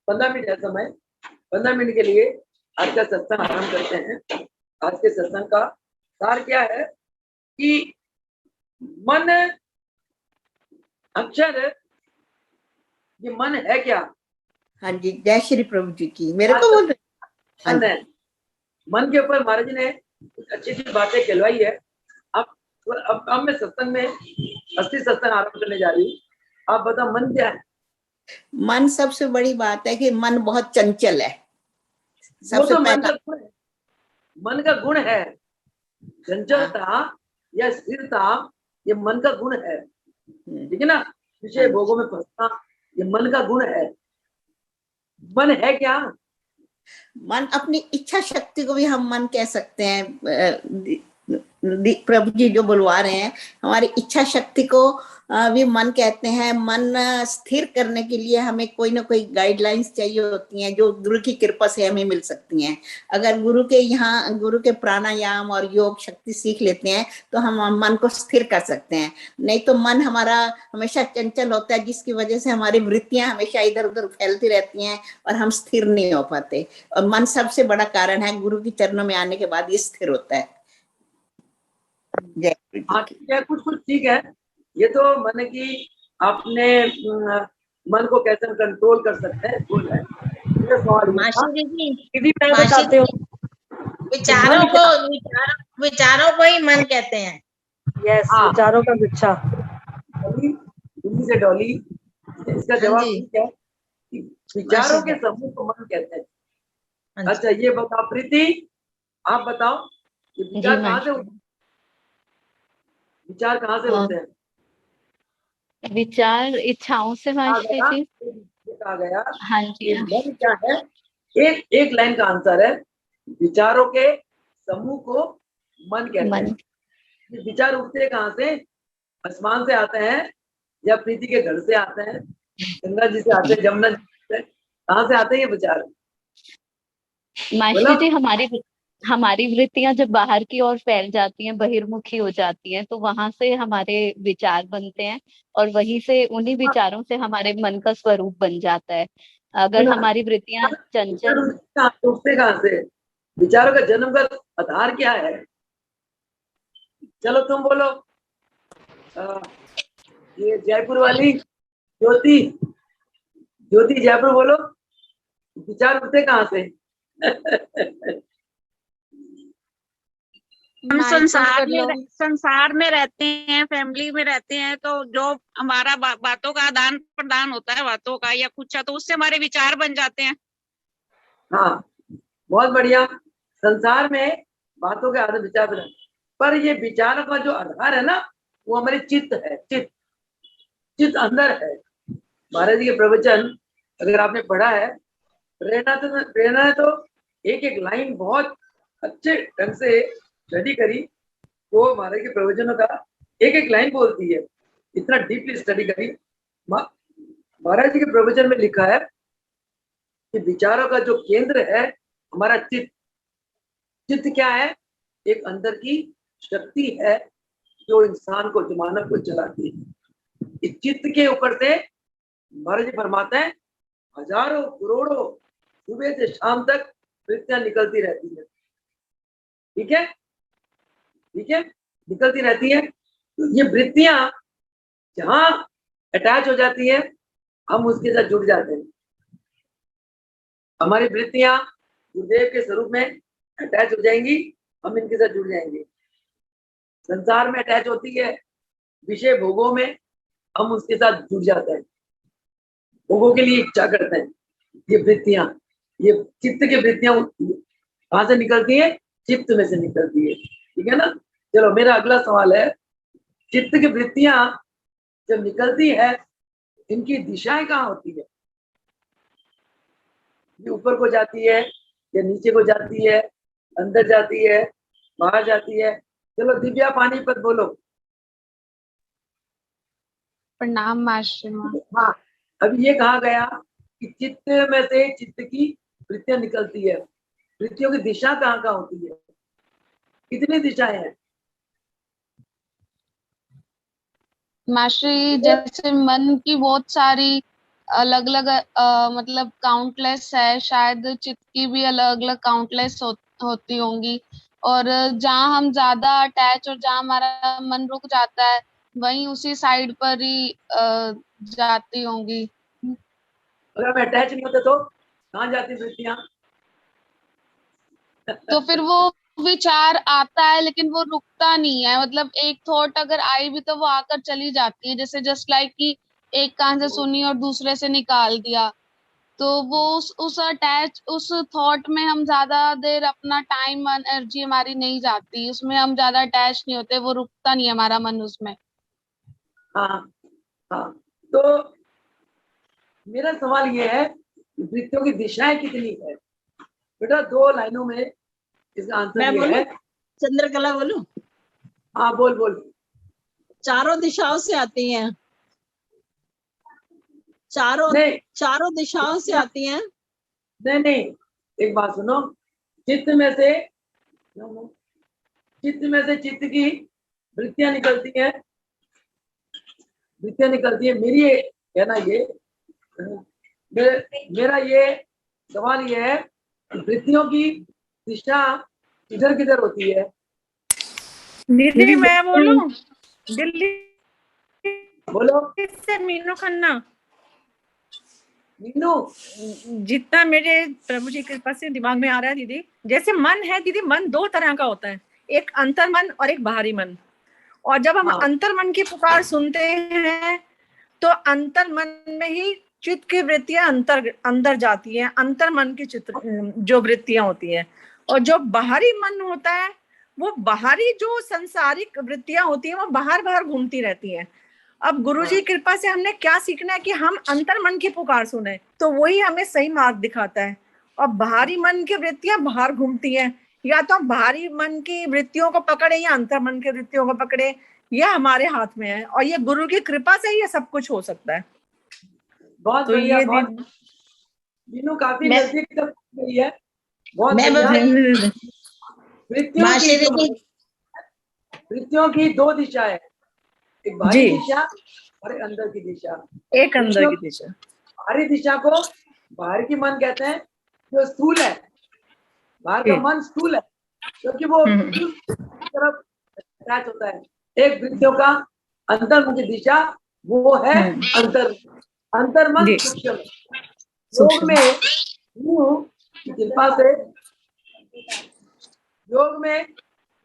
15 मिनट है समय, 15 मिनट के लिए आज का सत्संग आरंभ करते हैं। आज के सत्संग का सार क्या है कि मन अक्षर, ये मन है क्या? हाँ जी, जय श्री प्रभु जी की। मेरे को बोल रहे मन है। मन के ऊपर महाराज जी ने कुछ अच्छी अच्छी बातें कहलवाई है। अब मैं सत्संग में असली सत्संग आरंभ करने जा रही हूँ। आप बताओ मन क्या है? मन सबसे बड़ी बात है कि मन बहुत चंचल है। सबसे तो मन का गुण है, मन का गुण है चंचलता या स्थिरता, ये मन का गुण है। ठीक है ना? विषय भोगों में फंसना, ये मन का गुण है। मन है क्या? मन अपनी इच्छा शक्ति को भी हम मन कह सकते हैं। प्रभु जी जो बुलवा रहे हैं, हमारी इच्छा शक्ति को भी मन कहते हैं। मन स्थिर करने के लिए हमें कोई ना कोई गाइडलाइंस चाहिए होती हैं, जो गुरु की कृपा से हमें मिल सकती हैं। अगर गुरु के प्राणायाम और योग शक्ति सीख लेते हैं तो हम मन को स्थिर कर सकते हैं। नहीं तो मन हमारा हमेशा चंचल होता है, जिसकी वजह से हमारी वृत्तियां हमेशा इधर उधर फैलती रहती हैं और हम स्थिर नहीं हो पाते। और मन सबसे बड़ा कारण है, गुरु के चरणों में आने के बाद ये स्थिर होता है। कुछ ठीक है। ये तो मन की अपने मन को कैसे हम कंट्रोल कर सकते हैं, मासी जी मैं बताती हूँ, विचारों को ही मन कहते हैं। यस, विचारों का गुच्छा। दिल्ली से डॉली, इसका जवाब क्या है? विचारों के समूह को मन कहते हैं। अच्छा ये बताओ प्रीति, आप बताओ, विचार कहाँ से? विचार कहाँ से हाँ। होते हैं? विचार इच्छाओं से कहा मास्टर गया, जी। ये कहा गया हाँ जी। कि मन क्या है? एक एक लाइन का आंसर है, विचारों के समूह को मन कहते मन। हैं। ये विचार उठते कहाँ से? आसमान से आते हैं या प्रीति के घर से आते हैं, गंगा जी से आते हैं, जमुना जी से? कहाँ से आते हैं ये विचार? मास्टर बोलो। जी, हमारी वृत्तियां जब बाहर की ओर फैल जाती हैं, बहिर्मुखी हो जाती हैं, तो वहां से हमारे विचार बनते हैं और वहीं से उन्हीं विचारों से हमारे मन का स्वरूप बन जाता है। अगर बोलो, हमारी वृत्तियां विचार चंचल। उठते कहाँ से? विचारों का जन्म का आधार क्या है? चलो तुम बोलो। ये जयपुर वाली ज्योति, ज्योति जयपुर बोलो, विचार उठते कहाँ से? हम संसार में रहते हैं, फैमिली में रहते हैं, तो जो हमारा बातों का आदान प्रदान होता है, बातों का या कुछ, तो उससे हमारे विचार बन जाते हैं। हाँ, बहुत बढ़िया। संसार में बातों के आधार विचार बना, पर ये विचारों का जो आधार है ना, वो हमारे चित्त है। चित्त अंदर है। महाराज जी के प्रवचन अगर आपने पढ़ा है, प्रेरणा है तो एक एक लाइन बहुत अच्छे ढंग से स्टडी करी, वो महाराज के प्रवचनों का एक एक लाइन बोलती है, इतना डीपली स्टडी करी। महाराज जी के प्रवचन में लिखा है कि विचारों का जो केंद्र है हमारा चित्त। चित्त क्या है? एक अंदर की शक्ति है जो इंसान को, जो मानव को चलाती है। इस चित्त के ऊपर से महाराज जी फरमाते हैं, हजारों करोड़ों सुबह से शाम तक वृत्तियां निकलती रहती है। ठीक है, ठीक है, निकलती रहती है। तो ये वृत्तियां जहां अटैच हो जाती है, हम उसके साथ जुड़ जाते हैं। हमारी वृत्तियां गुरुदेव के स्वरूप में अटैच हो जाएंगी, हम इनके साथ जुड़ जाएंगे। संसार में अटैच होती है, विषय भोगों में हम उसके साथ जुड़ जाते हैं, भोगों के लिए इच्छा करते हैं। ये वृत्तियां, ये चित्त की वृत्तियां कहां से निकलती है? चित्त में से निकलती है। ठीक है ना? चलो, मेरा अगला सवाल है, चित्त की वृत्तियां जब निकलती है, इनकी दिशाएं कहाँ होती है? ये ऊपर को जाती है या नीचे को जाती है, अंदर जाती है, बाहर जाती है? चलो दिव्या पानीपत बोलो। प्रणाम मास्टर। हाँ, अब ये कहा गया कि चित्त में से चित्त की वृत्तियां निकलती है। वृत्तियों की दिशा कहाँ कहाँ होती है? कितनी दिशाएं हैं? मास्टर जी, जैसे मन की बहुत सारी अलग अलग मतलब काउंटलेस है, शायद चित्त की भी अलग अलग काउंटलेस होती होंगी, और जहाँ हम ज्यादा अटैच और जहाँ हमारा मन रुक जाता है, वहीं उसी साइड पर ही जाती होंगी। अगर हम अटैच नहीं होते तो कहाँ जाती वृत्तियां? तो फिर वो विचार आता है लेकिन वो रुकता नहीं है, मतलब एक थॉट अगर आई भी तो वो आकर चली जाती है, जैसे जस्ट लाइक कि एक कान से सुनी और दूसरे से निकाल दिया। तो वो उस थॉट में हम ज्यादा देर अपना टाइम एनर्जी हमारी नहीं जाती, उसमें हम ज्यादा अटैच नहीं होते, वो रुकता नहीं है हमारा मन उसमें। हाँ, हाँ। तो मेरा सवाल ये है, वृत्तियों की दिशाएं कितनी है? बेटा, 2 लाइनों में इसका आंसर ये है। चंद्रकला बोलूं? हाँ, बोल बोल। चारों दिशाओं से आती हैं, चारों दिशाओं से आती हैं। नहीं, एक बात सुनो। चित्त में से चित्त की वृत्तियां निकलती हैं, मेरी कहना ये, मेरा ये सवाल ये है, वृत्तियों की दिशा किधर किधर होती है? दीदी मैं बोलूं? दिल्ली बोलो से मीनू खन्ना। मीनू, जितना मेरे प्रभु जी की कृपा से दिमाग में आ रहा है दीदी, जैसे मन है दीदी, मन 2 तरह का होता है, एक अंतर मन और एक बाहरी मन। और जब हम अंतर मन की पुकार सुनते हैं तो अंतर मन में ही चित्त की वृत्तियां अंदर जाती हैं, अंतर मन की चित्त जो वृत्तियां होती हैं। और जो बाहरी मन होता है वो बाहरी जो संसारिक वृत्तियां होती हैं वो बाहर बाहर घूमती रहती हैं। अब गुरुजी की कृपा से हमने क्या सीखना है कि हम अंतर मन की पुकार सुने, तो वही हमें सही मार्ग दिखाता है। और बाहरी मन की वृत्तियां बाहर घूमती हैं, या तो हम बाहरी मन की वृत्तियों को पकड़े या अंतर मन की वृत्तियों को पकड़े, यह हमारे हाथ में है। और ये गुरु की कृपा से ही ये सब कुछ हो सकता है। बहुत तो बढ़िया, ये बहुत मीनू काफी मैं- नजदीक तक गई है। बहुत मैं बढ़िया। वृत्तियों मासी की दीदी, वृत्तियों की दो दिशा है, एक बाहरी जी। दिशा और एक अंदर की दिशा। एक अंदर की दिशा, बाहरी दिशा को बाहर की मन कहते हैं, जो स्थूल है। बाहर का जी। मन स्थूल है क्योंकि वो स्थूल तरफ अटैच होता है। एक वृत्तियों का अंतर्मुखी दिशा वो है अंतर्मन जी। सूक्ष्म। योग सूक्ष्म। में गुरु की कृपा से, योग में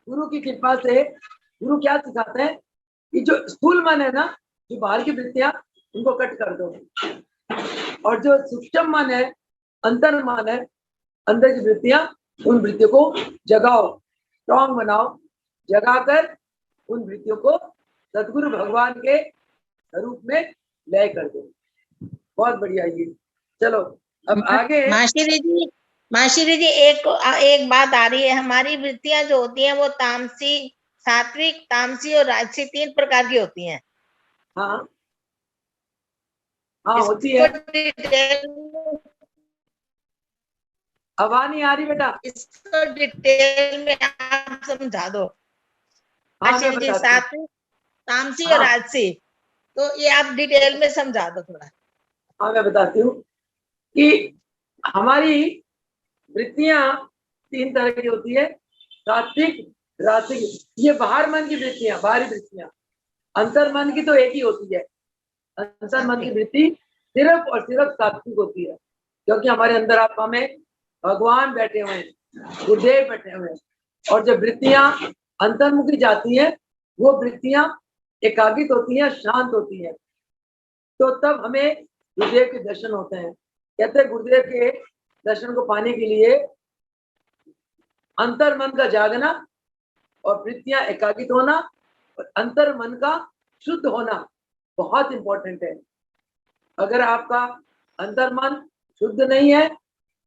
गुरु की कृपा से गुरु क्या सिखाते हैं कि जो स्थूल मन है ना, जो बाहर की वृत्तियां, उनको कट कर दो, और जो सूक्ष्म मन है, अंतर मन है, अंदर की वृत्तियां, उन वृत्तियों को जगाओ, स्ट्रॉन्ग बनाओ, जगाकर उन वृत्तियों को सदगुरु भगवान के स्वरूप में लय कर दो। बहुत बढ़िया। ये चलो अब आगे। मासी दीदी एक बात आ रही है। हमारी वृत्तियां जो होती हैं वो तामसी, सात्विक, तामसी और राजसी 3 प्रकार की होती हैं। हाँ हाँ होती है। आवाज नहीं आ रही बेटा, इसको डिटेल में आप समझा दो। हाँ मैं बताती हूँ। सात्विक, तामसी हाँ। और राजसी, तो ये आप डिटेल में समझा दो थोड़ा। हाँ मैं बताती हूँ कि हमारी वृत्तियां 3 तरह की होती है, सात्विक, राजसिक। ये बाहर मन की वृत्तियां, बाहरी वृत्तियां। अंतर मन की तो एक ही होती है। अंतर मन की वृत्ति सिर्फ और सिर्फ सात्विक होती है, क्योंकि हमारे अंदर आत्मा में भगवान बैठे हुए हैं, गुरुदेव बैठे हुए हैं। और जब वृत्तियां अंतर्मुखी जाती हैं, वो वृत्तियां एकाग्रित होती हैं, शांत होती हैं, तो तब हमें गुरुदेव के दर्शन होते हैं। कहते हैं गुरुदेव के दर्शन को पाने के लिए अंतर मन का जागना और वृत्तियां एकाग्रित होना और अंतर मन का शुद्ध होना बहुत इंपॉर्टेंट है। अगर आपका अंतर मन शुद्ध नहीं है,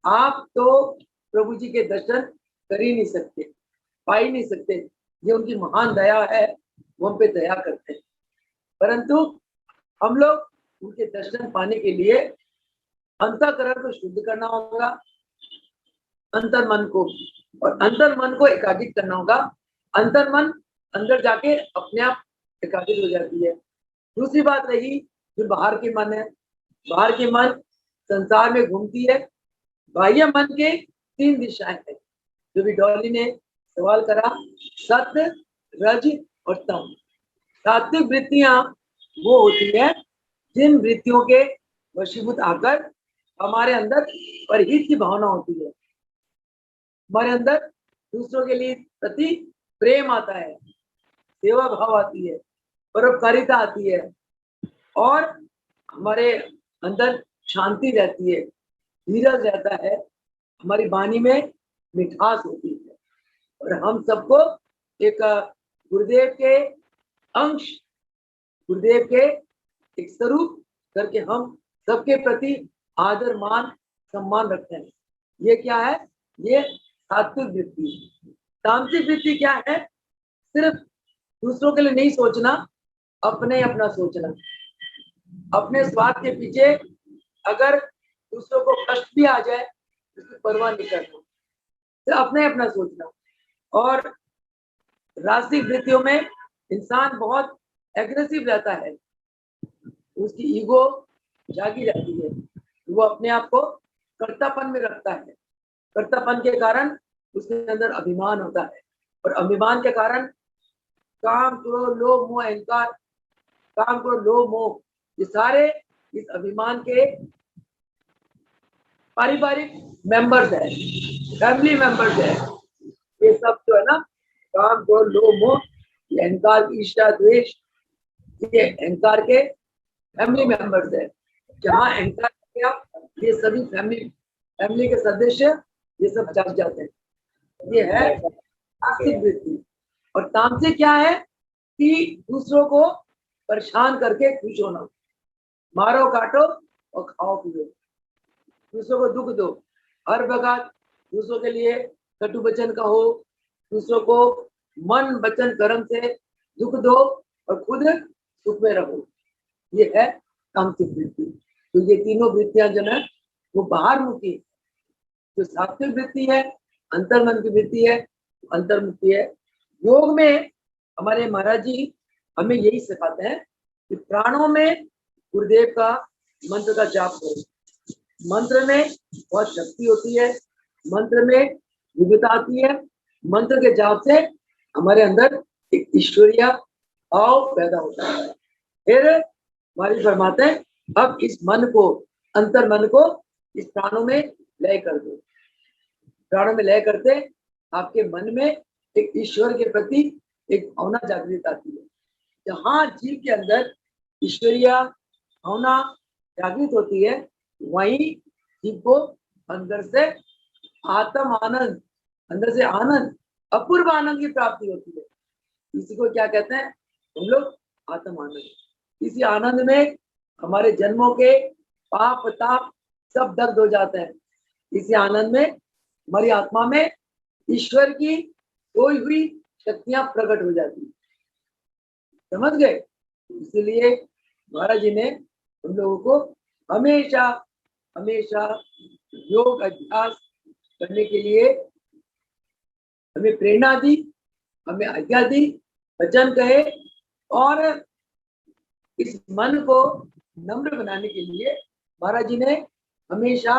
आप तो प्रभु जी के दर्शन कर ही नहीं सकते, पा ही नहीं सकते। ये उनकी महान दया है, वो हम पे दया करते हैं। परंतु हम लोग उनके दर्शन पाने के लिए अंतःकरण को शुद्ध करना होगा, अंतर मन को, और अंतर मन को एकाग्रित करना होगा। अंतर मन अंदर जाके अपने आप एकाग्रित हो जाती है। दूसरी बात रही जो बाहर की मन है, बाहर की मन संसार में घूमती है। बाह्य मन के 3 दिशाएं हैं, जो भी डॉली ने सवाल करा, सत्य, रज और तम। सात्विक वृत्तियां वो होती है जिन वृत्तियों के वशीभूत आकर हमारे अंदर परहित की भावना होती है, हमारे अंदर दूसरों के लिए प्रति प्रेम आता है, सेवा भाव आती है, परोपकारिता आती है, और हमारे अंदर शांति रहती है, धीरज रहता है, हमारी वाणी में मिठास होती है। और हम सबको एक गुरुदेव के अंश, गुरुदेव के एक स्वरूप करके हम सबके प्रति आदर, मान, सम्मान रखते हैं। ये क्या है? ये सात्विक वृत्ति। तामसिक वृत्ति क्या है? सिर्फ दूसरों के लिए नहीं सोचना, अपने अपना सोचना, अपने स्वार्थ के पीछे अगर दूसरों को कष्ट भी आ जाए उसकी परवाह नहीं करना, सिर्फ अपने अपना सोचना। और राजसिक वृत्तियों में इंसान बहुत एग्रेसिव रहता है, उसकी ईगो जागी रहती है, वो अपने आप को कर्तापन में रखता है। कर्तापन के कारण उसके अंदर अभिमान होता है, और अभिमान के कारण काम, क्रोध, लोभ, मोह, अहंकार, काम, क्रोध, लोभ, मोह, ये सारे इस अभिमान के पारिवारिक मेंबर्स है, फैमिली मेंबर्स है। ये सब जो है ना, काम, क्रोध, लोभ, मोह, ये अहंकार, ईर्ष्या, द्वेष, ये अहंकार के फैमिली मेंबर्स है। जहाँ अहंकार गया, ये सभी फैमिली के सदस्य ये सब जग जाते हैं। ये है तामसिक वृत्ति। और तामसिक क्या है कि दूसरों को परेशान करके खुश होना, मारो काटो और खाओ पियो, दूसरों को दुख दो, हर वक्त दूसरों के लिए कटु वचन कहो, दूसरों को मन वचन कर्म से दुख दो और खुद सुख में रहो, ये है तामसिक वृत्ति। तो ये तीनों वृत्तियां जो है वो बाहर मुखी, जो सात्विक वृत्ति है अंतर्मन की वृत्ति है, अंतर्मुखी है। योग में हमारे महाराज जी हमें यही सिखाते हैं कि प्राणों में गुरुदेव का मंत्र का जाप करो। मंत्र में बहुत शक्ति होती है, मंत्र में विविधता आती है, मंत्र के जाप से हमारे अंदर एक ईश्वरीय भाव पैदा होता है। फिर हमारी फरमाते हैं अब इस मन को, अंतर मन को इस प्राणों में लय कर दो। प्राणों में लय करते आपके मन में एक ईश्वर के प्रति एक भावना जागृत आती है। जहाँ जीव के अंदर ईश्वरीय भावना जागृत होती है वहीं जीव को अंदर से आत्म आनंद, अंदर से आनंद, अपूर्व आनंद की प्राप्ति होती है। इसी को क्या कहते हैं हम लोग? आत्म आनंद। इसी आनंद में हमारे जन्मों के पाप ताप सब दग्ध हो जाते हैं। इसी आनंद में हमारी आत्मा में ईश्वर की खोई हुई शक्तियां प्रकट हो जाती है। समझ गए? इसीलिए महाराज जी ने हम लोगों को हमेशा हमेशा योग अभ्यास करने के लिए हमें प्रेरणा दी, हमें आज्ञा दी, वचन कहे, और इस मन को नम्र बनाने के लिए महाराज जी ने हमेशा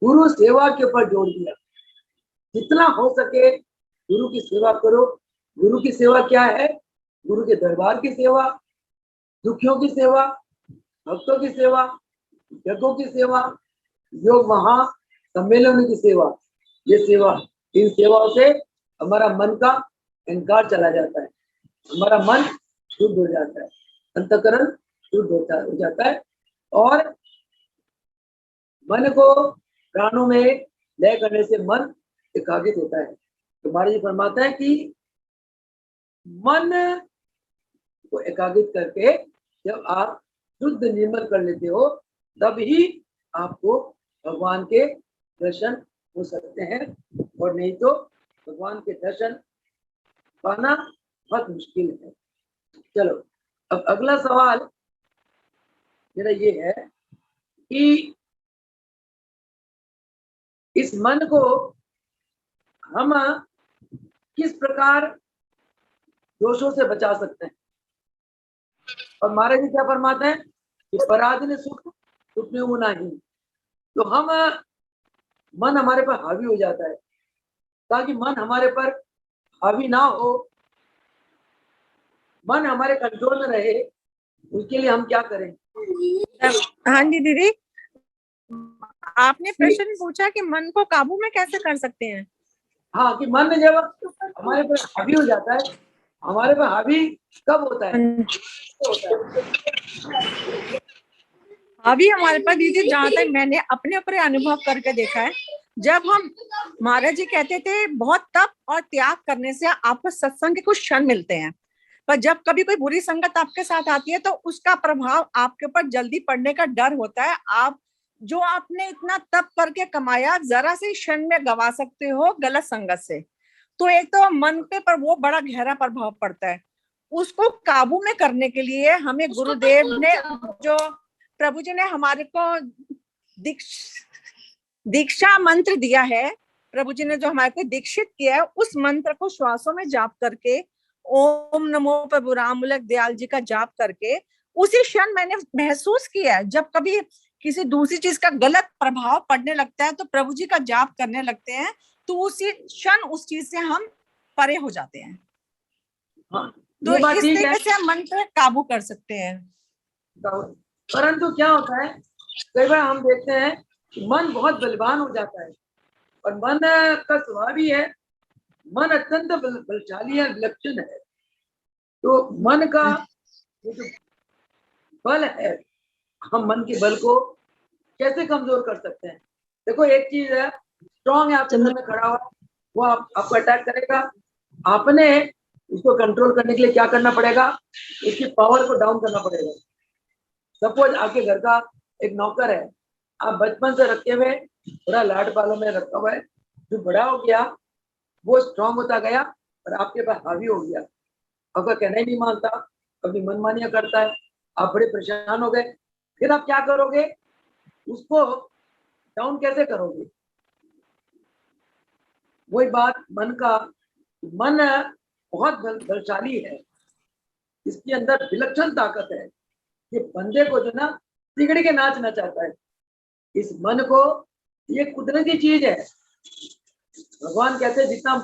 गुरु सेवा के ऊपर जोर दिया। जितना हो सके गुरु की सेवा करो। गुरु की सेवा क्या है? गुरु के दरबार की सेवा, दुखियों की सेवा, भक्तों की सेवा, यज्ञों की सेवा, योग महा सम्मेलनों की सेवा। ये सेवा, इन सेवाओं से हमारा मन का अहंकार चला जाता है, हमारा मन शुद्ध हो जाता है, अंतःकरण शुद्ध हो जाता है, और मन को प्राणों में लय करने से मन एकाग्रित होता है। तो महाराज जी फरमाते हैं कि मन को एकाग्रित करके जब आप शुद्ध निर्मल कर लेते हो तब ही आपको भगवान के दर्शन हो सकते हैं, और नहीं तो भगवान के दर्शन पाना बहुत मुश्किल है। चलो अब अगला सवाल मेरा ये है कि इस मन को हम किस प्रकार दोषों से बचा सकते हैं। और महाराज जी क्या फरमाते हैं कि पराधीन सुख सुखने नहीं। तो हम मन हमारे पर हावी हो जाता है, ताकि मन हमारे पर हावी ना हो, मन हमारे कंट्रोल में रहे, उसके लिए हम क्या करें? हाँ जी दीदी, आपने प्रश्न पूछा कि मन को काबू में कैसे कर सकते हैं। हाँ, कि मन जब हमारे पर हावी हो जाता है, हमारे पर हावी कब होता है? अभी हमारे पास दीदी, जहाँ तक मैंने अपने ऊपर अनुभव करके देखा है, जब हम, महाराज जी कहते थे बहुत तप और त्याग करने से आपको सत्संग के कुछ क्षण मिलते हैं, पर जब कभी कोई बुरी संगत आपके साथ आती है तो उसका प्रभाव आपके ऊपर जल्दी पड़ने का डर होता है। आप जो आपने इतना तप करके कमाया जरा से क्षण में गवा सकते हो गलत संगत से। तो एक तो मन पे पर वो बड़ा गहरा प्रभाव पड़ता है। उसको काबू में करने के लिए हमें गुरुदेव ने, जो प्रभु जी ने हमारे को दीक्षा मंत्र दिया है, प्रभु जी ने जो हमारे को दीक्षित किया है, उस मंत्र को श्वासों में जाप करके, ओम नमो प्रभु रामूलक दयाल जी का जाप करके, उसी क्षण मैंने महसूस किया है जब कभी किसी दूसरी चीज का गलत प्रभाव पड़ने लगता है तो प्रभु जी का जाप करने लगते हैं, तो उसी क्षण उस चीज से हम परे हो जाते हैं। हाँ, तो इस तरीके से हम मन पर काबू कर सकते हैं। परंतु क्या होता है, कई बार हम देखते हैं कि मन बहुत बलवान हो जाता है, और मन का स्वभाव ही है, मन अत्यंत बलशाली है, विलक्षण है। तो मन का जो बल है, हम मन के बल को कैसे कमजोर कर सकते हैं? देखो, एक चीज है, स्ट्रॉन्ग है, आपके सामने खड़ा हुआ, वो आपको अटैक करेगा, आपने उसको कंट्रोल करने के लिए क्या करना पड़ेगा, उसकी पावर को डाउन करना पड़ेगा। सपोज आपके घर का एक नौकर है, आप बचपन से रखे हुए थोड़ा लाड पालो में रखा हुआ है, जो बड़ा हो गया वो स्ट्रांग होता गया और आपके पास हावी हो गया, आपका कहना ही नहीं मानता, कभी मनमानियां करता है, आप बड़े परेशान हो गए, फिर आप क्या करोगे, उसको डाउन कैसे करोगे? वही बात मन का, मन बहुत बलशाली है, इसके अंदर विलक्षण ताकत है। ये बंदे को जो ना तिगड़ के नाचना चाहता है, इस मन को, ये कुदरती चीज है। भगवान कहते हैं जितना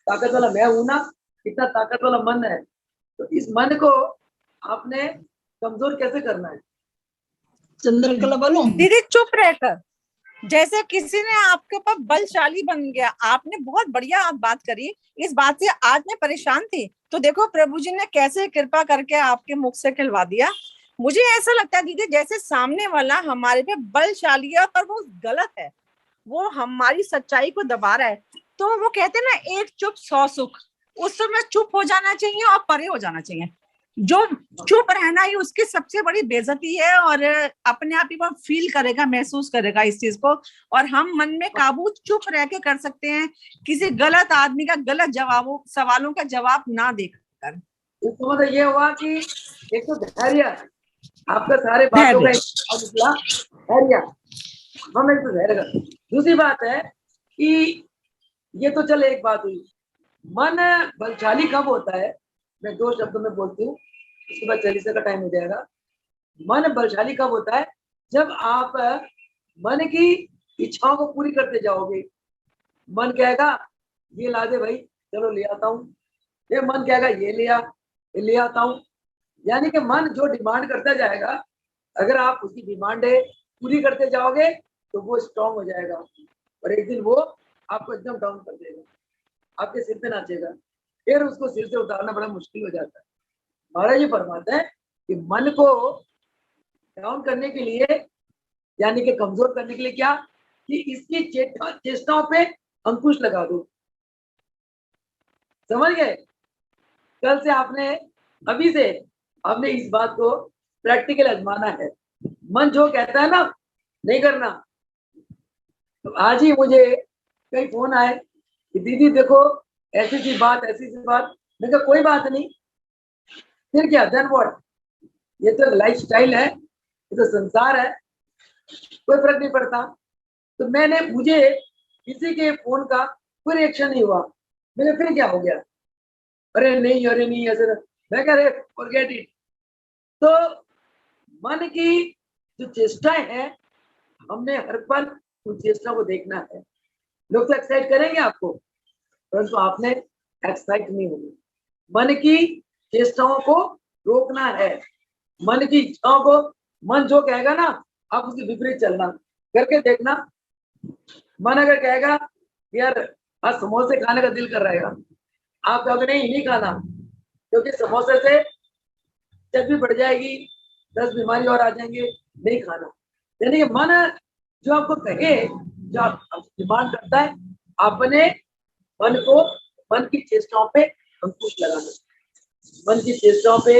ताकत वाला मैं हूं ना, इतना ताकत वाला मन है। तो इस मन को आपने कमजोर कैसे करना है? चंद्रकला बोलो। दीदी चुप रहकर, जैसे किसी ने आपके ऊपर बलशाली बन गया, आपने बहुत बढ़िया आप बात करी, इस बात से आज मैं परेशान थी, तो देखो प्रभु जी ने कैसे कृपा करके आपके मुख से खिलवा दिया। मुझे ऐसा लगता है दीदी जैसे सामने वाला हमारे पे बलशाली है पर वो गलत है, वो हमारी सच्चाई को दबा रहा है। तो वो कहते हैं ना, एक चुप 100 सुख, उस समय चुप हो जाना चाहिए और परे हो जाना चाहिए। जो चुप रहना ही उसकी सबसे बड़ी बेइज्जती है, और अपने आप ही वो फील करेगा, महसूस करेगा इस चीज को। और हम मन में काबू चुप रह के कर सकते हैं, किसी गलत आदमी का गलत सवालों का जवाब ना देकर। इसका मतलब ये हुआ कि एक तो धैर्य, आपका सारे बातों का निकला धैर्य, हम एक तो धैर्य का। दूसरी बात है कि ये तो चले एक बात हुई, मन बलशाली कब होता है, मैं 2 शब्दों में बोलती हूँ, उसके बाद 40 का टाइम हो जाएगा। मन बलशाली कब होता है, जब आप मन की इच्छाओं को पूरी करते जाओगे। मन कहेगा ये ला दे भाई, चलो ले आता हूँ, ये मन कहेगा ये ले आता हूँ, यानी कि मन जो डिमांड करता जाएगा, अगर आप उसकी डिमांडें पूरी करते जाओगे तो वो स्ट्रांग हो जाएगा, और एक दिन वो आपको एकदम डाउन कर देगा, आपके सिर पे नाचेगा, फिर उसको सिर से उतारना बड़ा मुश्किल हो जाता है। महाराज जी फरमाते हैं कि मन को डाउन करने के लिए, यानी कि कमजोर करने के लिए क्या, कि इसकी चेष्टाओं पे अंकुश लगा दो। समझ गए? कल से आपने, अभी से आपने इस बात को प्रैक्टिकल आजमाना है। मन जो कहता है ना नहीं करना, तो आज ही मुझे कई फोन आए कि दीदी देखो ऐसी सी बात, ऐसी सी बात। मैं कहा कोई बात नहीं, फिर क्या, देन व्हाट, ये तो लाइफ स्टाइल है, ये तो संसार है, कोई फर्क नहीं पड़ता। तो मुझे किसी के फोन का कोई रिएक्शन नहीं हुआ, मैंने फिर क्या हो गया, अरे नहीं ऐसे, मैं कह रहे फॉरगेट इट। तो मन की जो चेष्टाएं हैं, हमने हर पल उन चेष्टा को देखना है। लोग तो एक्साइट करेंगे आपको, परंतु आपने एक्साइट नहीं होना, मन की चेष्टाओं को रोकना है, मन की इच्छाओं को, मन जो कहेगा ना आप उसके विपरीत चलना, करके देखना। मन अगर कहेगा यार आज समोसे खाने का दिल कर रहेगा, आप कहोगे नहीं खाना, क्योंकि समोसे से चर्बी बढ़ जाएगी, 10 बीमारी और आ जाएंगे, नहीं खाना। यानी कि मन जो आपको कहे, जो आप डिमांड करता है, अपने मन को, मन की चेष्टाओं पे अंकुश लगाना। मन की चेष्टाओं पे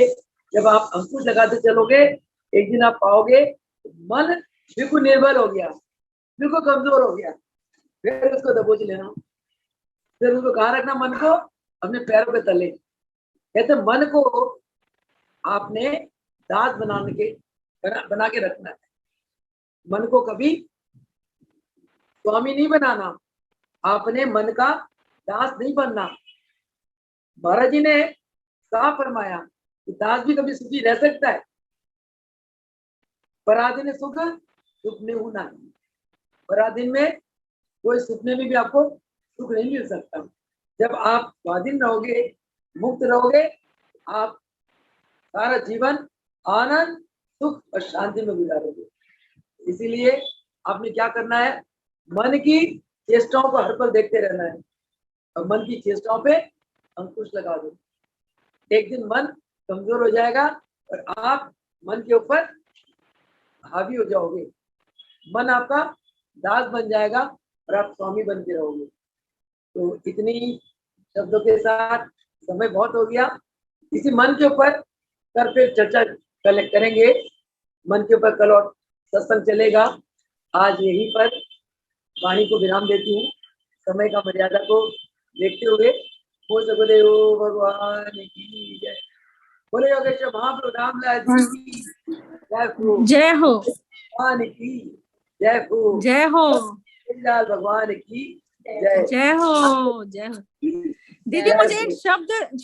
जब आप अंकुश लगाते चलोगे, एक दिन आप पाओगे मन बिल्कुल निर्बल हो गया, बिल्कुल कमजोर हो गया, फिर उसको दबोच लेना, फिर उसको कहाँ रखना, मन को अपने पैरों पे तले। कहते मन को आपने दास बना के रखना है, मन को कभी स्वामी नहीं बनाना, आपने मन का दास नहीं बनना। महाराज जी ने साफ फरमाया कि दास भी कभी सुखी रह सकता है, पराधीन सुख में होना है, पराधीन में कोई सुपने में भी आपको सुख नहीं मिल सकता। जब आप स्वाधीन रहोगे, मुक्त रहोगे, आप सारा जीवन आनंद, सुख और शांति में गुजारोगे। इसीलिए आपने क्या करना है, मन की चेष्टाओं को हर पल देखते रहना है, और मन की चेष्टाओं पे अंकुश लगा दो। एक दिन मन कमजोर हो जाएगा और आप मन के ऊपर हावी हो जाओगे, मन आपका दास बन जाएगा और आप स्वामी बन के रहोगे। तो इतनी शब्दों के साथ, समय बहुत हो गया। इसी मन के ऊपर कर फिर चर्चा करेंगे। मन के ऊपर कल और सत्संग चलेगा। आज यहीं पर वाणी को विराम देती हूँ, समय का मर्यादा को देखते हुए। बोल सकुदेव भगवान की जय। बोले योगेश्वर महाप्रभु रामलाल जी की जय हो। जय हो। भगवान की जय हो। जय हो। लाल भगवान की जय। जय हो। जय हो। दीदी मुझे एक शब्द